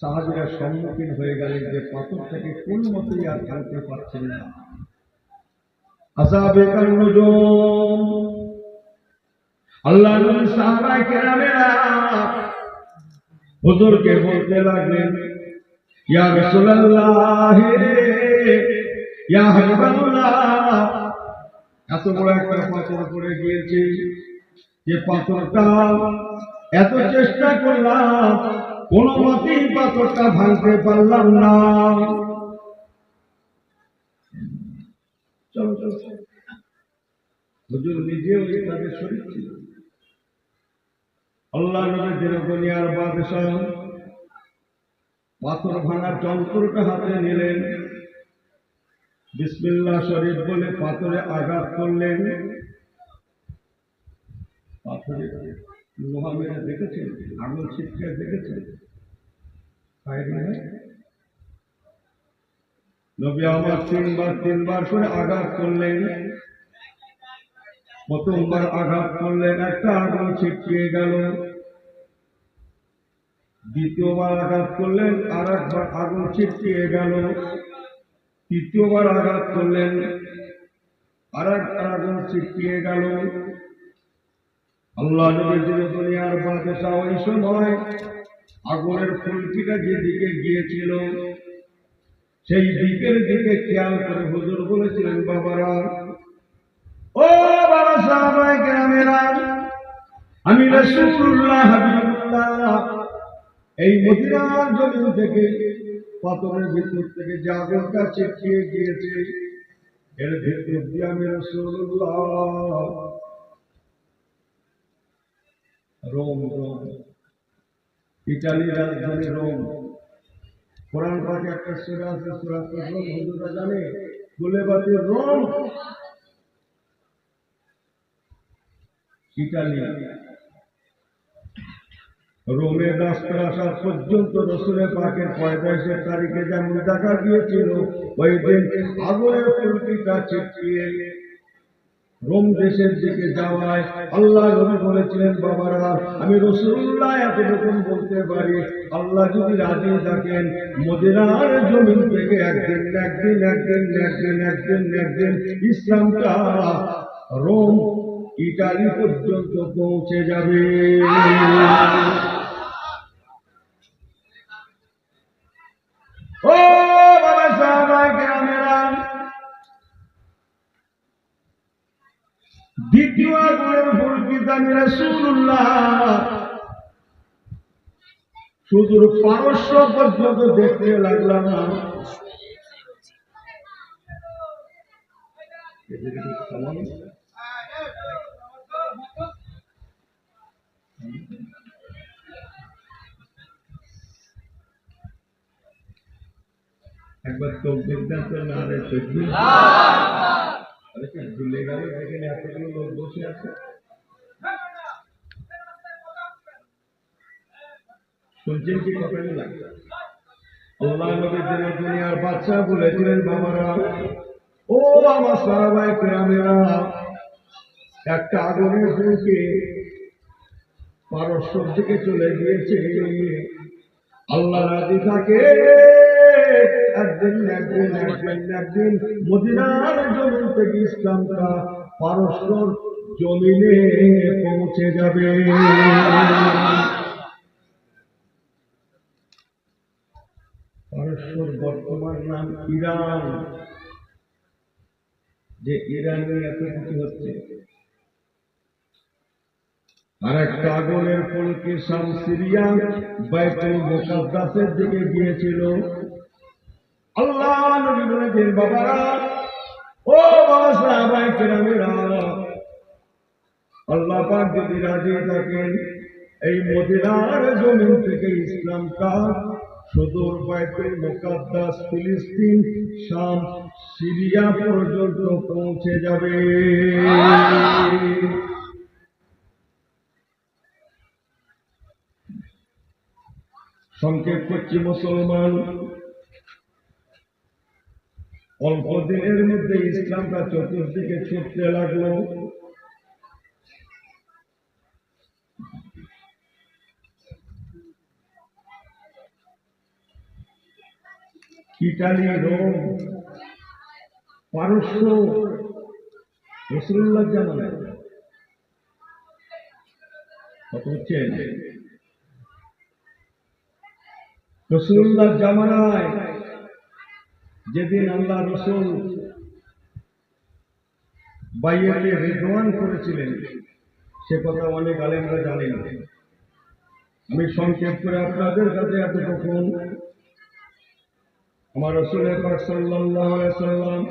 সাহাবীরা সম্মুখীন হয়ে গেলেন যে পাথরটাকে কোন মতেই আর ভাঙতে পারছেন না। আসহাবে কান্নুজুম আল্লাহ নবী সাহাবায়ে কেরামেরা হুজুরকে বলতে লাগলেন, ইয়া রাসূলুল্লাহ, ইয়া হাবিবাল্লাহ, এত বড় একটা পাথর পড়ে গিয়েছে, যে পাথরটা এত চেষ্টা করলাম কোন মতেই পাথরটা ভাঙতে পারলাম না। চলো চলো, হুজুর নিজেও তাদের শরীর ছিল। আল্লাহ নবী দিন দুনিয়ার বাদশাহ পাথর ভাঙার যন্ত্রটা হাতে নিলেন, বিসমিল্লাহ শরীফ বলে পাথরে আঘাত করলেন। পাথরে লোহা মেরে দেখেছেন, আগুন ছিটকে দেখেছেন? নবী আমার তিনবার করে আঘাত করলেন। প্রথমবার আঘাত করলেন, একটা আগুন ছিটকিয়ে গেল। দ্বিতীয়বার আঘাত করলেন, আর একবার আগুন ছিটকিয়ে গেল। তৃতীয়বার আঘাত করলেন, আর একবার আগুন ছিটকিয়ে গেল। আল্লাহ নবীর দুনিয়ার বাদশাহ ওই সময় আগুনের ফুলকিটা যেদিকে গিয়েছিল সেই দিকের দিকে খেয়াল করে হুজুর বলেছিলেন, বাবারা, ও বাবা সাহাবায়ে কেরামেরা, আমি রাসূলুল্লাহ হাবিবুল্লাহ এই মদিনার জমিন থেকে পাথরের ভিতর থেকে যে আগুনটা ছিটকিয়ে গিয়েছে এর ভিতর দিয়ে আমি রাসূলুল্লাহ রোম, ইতালির রাজধানী রোম, কোরআন পাকে একটা সূরা আছে, সূরাতুল রোম, হুজুরা জানে, গুলেবাতি রোম, ইতালি। রোমের রাস্তা আসা পর্যন্ত রাসূলের পাকের পয়দাইশের তারিখে যেমন দেখা গিয়েছিল, ওই দিন আগুনের ফুলকিটা ছিটকিয়ে রোম দেশের দিকে যাওয়ায় আল্লাহ নবী বলেছিলেন, বাবারা, আমি রাসূলুল্লাহ এতটুকু বলতে পারি, আল্লাহ যদি রাজি থাকেন মদিনার জমিন থেকে একদিন ইসলামটা রোম ইতালি পর্যন্ত পৌঁছে যাবে। ও বাবা সাহাবায়ে কেরামেরা, দ্বিতীয় আগুনের ফুলকিটা আমি রাসূলুল্লাহ সুদূর পারস্য পর্যন্ত দেখতে লাগলাম। একবার চোখ দেখতেন তো না রে, চোখ ভুলে গেল, যেখানে এতগুলো লোক বসে আছে। শুনছেন কি কথাগুলো? আল্লাহ নবী দুনিয়ার বাদশাহ বলেছিলেন, বাবারা, ও আমার সাহাবায়ে কেরামেরা, একটা আগুনের ফুলকি পারস্য দিকে চলে গিয়েছে, আল্লাহ রাজি থাকে একদিন মদিনার জমিন থেকে ইসলামটা পারস্যর জমিনে পৌঁছে যাবে। পারস্যর বর্তমান নাম ইরান। যে ইরানে এত কিছু হচ্ছে, আর একটা আগুনের ফুলকি শাম সিরিয়া বাইতুল মুকাদ্দাসের দিকে গিয়েছিল। আল্লাহ নবী বলেছেন, বাবারা, ও বাবা সাহাবায়ে কেরামেরা, আল্লাহ পাক যদি রাজি থাকেন এই মদিনার জমিন থেকে ইসলামটা সুদূর বাইতুল মুকাদ্দাস, ফিলিস্তিন, শাম, সিরিয়া পর্যন্ত পৌঁছে যাবে। সংক্ষেপ করছি, মুসলমান, অল্প দিনের মধ্যে ইসলামটা চতুর্দিকে ছুটতে লাগলো। ইটালি, রোম, পারস্য রাসূলুল্লাহর জামানায় কত হচ্ছেন রাসূলুল্লাহর জামানায় যেদিন আল্লাহ রাসূল বাইয়াতে রিদওয়ান করেছিলেন সে কথা অনেক আলেমরা জানেন। আমি সংক্ষেপ করে আপনাদের কাছে এতটুকুন, আমার রাসূল পাক সাল্লাল্লাহু আলাইহি সাল্লাম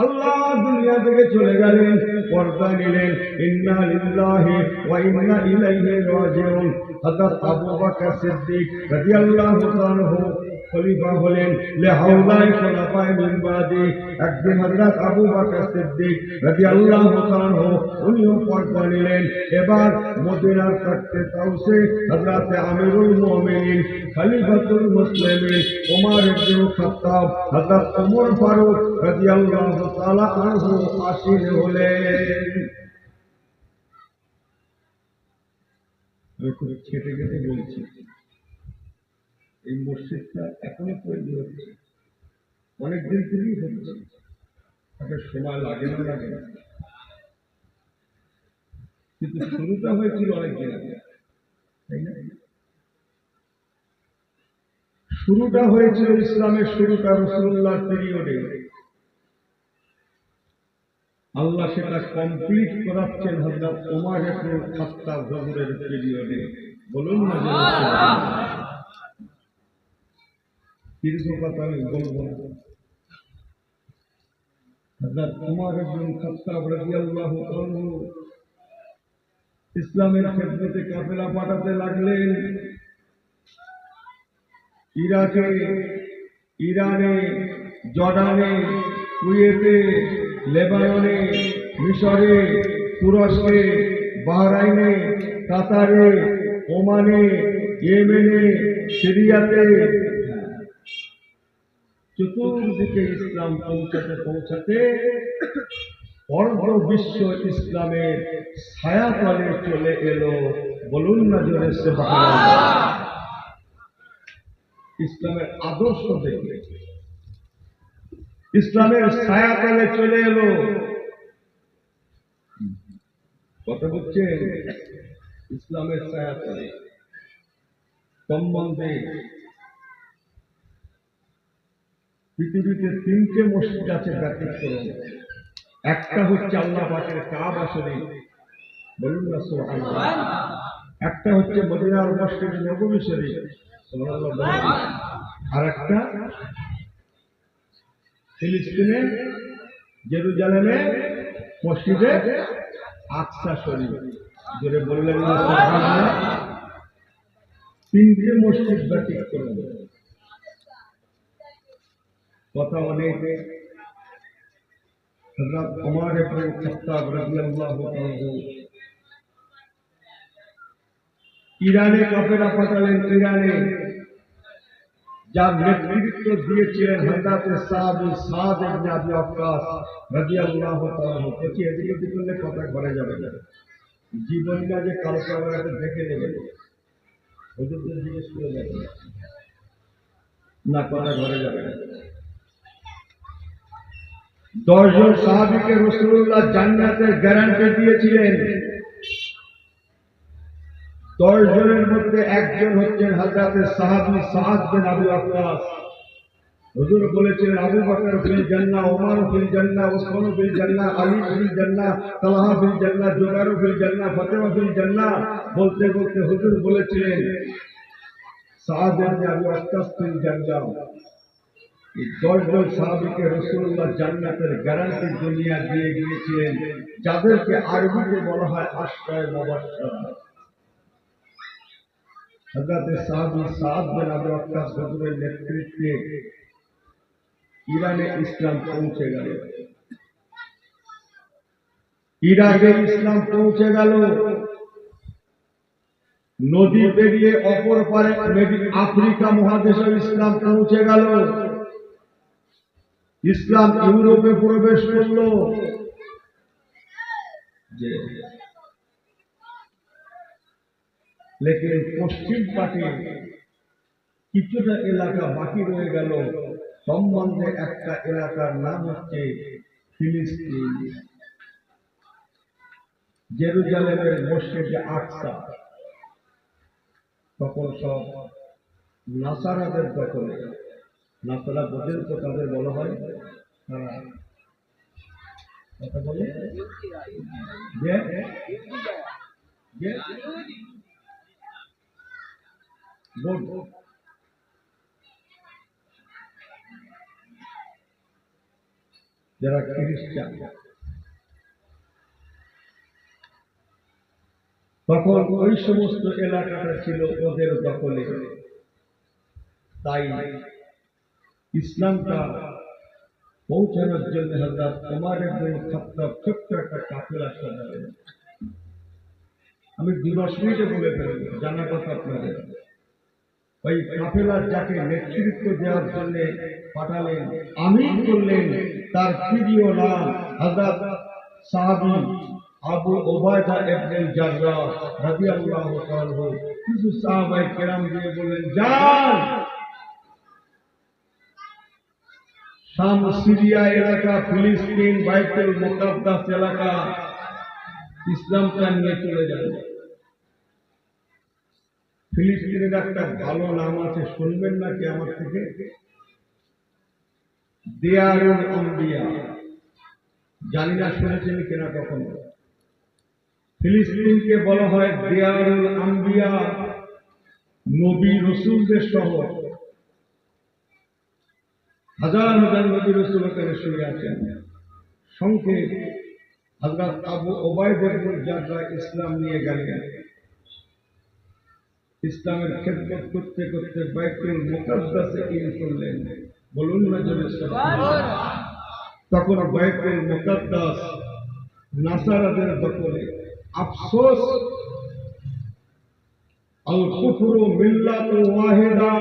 আল্লাহ দুনিয়া থেকে চলে গেলেন, পর্দা নিলেন। ইন্না লিল্লাহি ওয়া ইন্না ইলাইহি রাজিউন। হযরত আবু বকর সিদ্দিক রাদিয়াল্লাহু তাআলা খলিফা হলেন। লিহাউলাই খলাফায়ে মিন বাদি। একদিন হযরত আবু বকর সিদ্দিক রাদিয়াল্লাহু তাআলা উনিও পর্দা নিলেন। এবার মদিনার তখতে তাউসে হযরত আমিরুল মুমিনিন খলিফাতুল মুসলিমিন ওমর ইবনে খাত্তাব হযরত ওমর ফারুক রাদিয়াল্লাহু তাআলা আনহু আসীন হলেন। আমি খুব ছেটে কেটে বলছি, এই মসজিদটা এখনো তৈরি হচ্ছে, অনেকদিন থেকেই হচ্ছে, তাকে সময় লাগে না লাগে না, কিন্তু শুরুটা হয়েছিল অনেকদিন আগে, তাই না? শুরুটা হয়েছিল ইসলামের শুরুটা রাসূলুল্লাহর পিরিয়ডে। আল্লাহ সেটা কমপ্লিট করাচ্ছেন হযরত ওমর ইবনে খাত্তাব হুজুরের পিরিয়ডে। বলুন না যে দীর্ঘ কথা আমি বলবো না। হযরত ওমর ইবনে খাত্তাব রাদিয়াল্লাহু তাআলা ইসলামের খেদমতে কাফেলা পাঠাতে লাগলেন। ইরাকে, ইরানে, জর্ডানে, কুয়েতে, লেবাননে, মিশরে, তুরস্কে, বাহরাইনে, কাতারে, ওমানে, ইয়েমেনে, সিরিয়াতে চতুর্দিকে ইসলাম পৌঁছাতে পৌঁছাতে অর্ধ বিশ্ব ইসলামের ছায়াতলে চলে এলো। বলুন না জোরে সুবহানাল্লাহ। ইসলামের আদর্শ দেখে ইসলামের ছায়াতলে চলে এলো। কথা বলছেন ইসলামের ছায়াতলে সম্বন্ধে পৃথিবীতে তিনটে মসজিদ আছে ব্যতিক্রম। একটা হচ্ছে আল্লাহ পাকের কাবা শরীফ, বলুন না সুবহানাল্লাহ। একটা হচ্ছে মদিনার মসজিদ নববী শরীফ, সুবহানাল্লাহ। আর একটা ফিলিস্তিনে জেরুজালেমে মসজিদে আকসা শরীফ। জোরে বললেন না সুবহানাল্লাহ। তিনটে মসজিদ ব্যতিক্রম। কথা অনেক। হযরত ওমর ইবনে খাত্তাব রাদিয়াল্লাহু তাআলা ইরানে কাফেলা পাঠালেন। ইরানে যার নেতৃত্ব দিয়েছিলেন হযরত সাহাবী সাদ ইবনে আবি ওয়াক্কাস রাদিয়াল্লাহু তাআলা। দেখি এদিকে করলে কথা ঘরে যাবে না, জীবনটা যে কালকে আমরা দেখে নেবেন, হুজুরদের জিজ্ঞেস করে যাবেন না, কথা ঘরে যাবে না। 10 জন সাহাবীকে রাসূলুল্লাহ জান্নাতের গ্যারান্টি দিয়েছিলেন। 10 জনের মধ্যে একজন হচ্ছেন হযরত সাহাবী সাদ বিন আবি ওয়াক্কাস। হুজুর বলেছিলেন আবু বকর ফিল জান্নাহ, ওমর ফিল জান্নাহ, উসমান ফিল জান্নাহ, আলী ফিল জান্নাহ, তালহা ফিল জান্নাহ, জুবাইর ফিল জান্নাহ, ফাতিমা ফিল জান্নাহ। বলতে বলতে হুজুর বলেছিলেন সাদ বিন আবি ওয়াক্কাস ফিল জান্নাহ। এই 10 জন সাহাবীকে রাসূলুল্লাহ জান্নাতের গ্যারান্টি দুনিয়া দিয়ে গিয়েছিলেন, যাদেরকে আরবিতে বলা হয় আশরায়ে মুবাশশারা। হযরত সাহাবী সাদ বিন আবি ওয়াক্কাস হুজুরের নেতৃত্বে ইরানে ইসলাম পৌঁছে গেল। ইরাকে ইসলাম পৌঁছে গেল। নদী পেরিয়ে অপর পারে আফ্রিকা মহাদেশে ইসলাম পৌঁছে গেল। ইসলাম ইউরোপে প্রবেশ করল। লেকিন পশ্চিম পাটে কিছুটা এলাকা বাকি রয়ে গেল। সম্বন্ধে একটা এলাকার নাম হচ্ছে ফিলিস্তিন। জেরুজালেমের মসজিদে আকসা তখন সব নাসারাদের দখলে। নাসারা বোঝেন তো তাদের বলা হয়, তারা কথা বলে যে যে যারা খ্রিস্টান। তখন ওই সমস্ত এলাকাটা ছিল ওদের দখলে। তাই ইসলামটা পৌঁছানোর জন্য হযরত ওমর ইবনে খাত্তাব ছোট্ট একটা কাফেলা সাজালেন। আমি 2 মিনিটে বলে ফেলবো, জানা কথা আপনাদের। ওই কাফেলার যাকে নেতৃত্ব দেওয়ার জন্য পাঠালেন, আমির করলেন, তার প্রিয় নাম হযরত সাহাবী আবু ওবায়দা ইবনে জাররাহ রাদিয়াল্লাহু তাআলা। কিছু সাহাবায়ে কেরাম দিয়ে বললেন, যান শাম, সিরিয়া এলাকা, ফিলিস্তিন, বাইতুল মুকাদ্দাস এলাকা ইসলামটা নিয়ে চলে যান। ফিলিস্তিনের একটা ভালো নাম আছে, শুনবেন নাকি আমার থেকে? দিয়ারুল আম্বিয়া। জানি না শুনেছেন কিনা কখনো। ফিলিস্তিনকে বলা হয় দিয়ারুল আম্বিয়া, নবী রাসূলদের শহর। হাজার হাজার নবী রাসূল এখানে শুয়ে আছেন। সংক্ষেপ, হযরত আবু ওবায়দা ইবনে জাররাহ ইসলাম নিয়ে গেলেন। ইসলামের খেদমত করতে করতে বাইতুল মুকাদ্দাসে ইন করলেন। বলুন না জোরে সুবহানাল্লাহ। তখন বাইতুল মুকাদ্দাস নাসারাদের দখলে। আফসোস, আল কুফরু মিল্লাতুন ওয়াহিদা,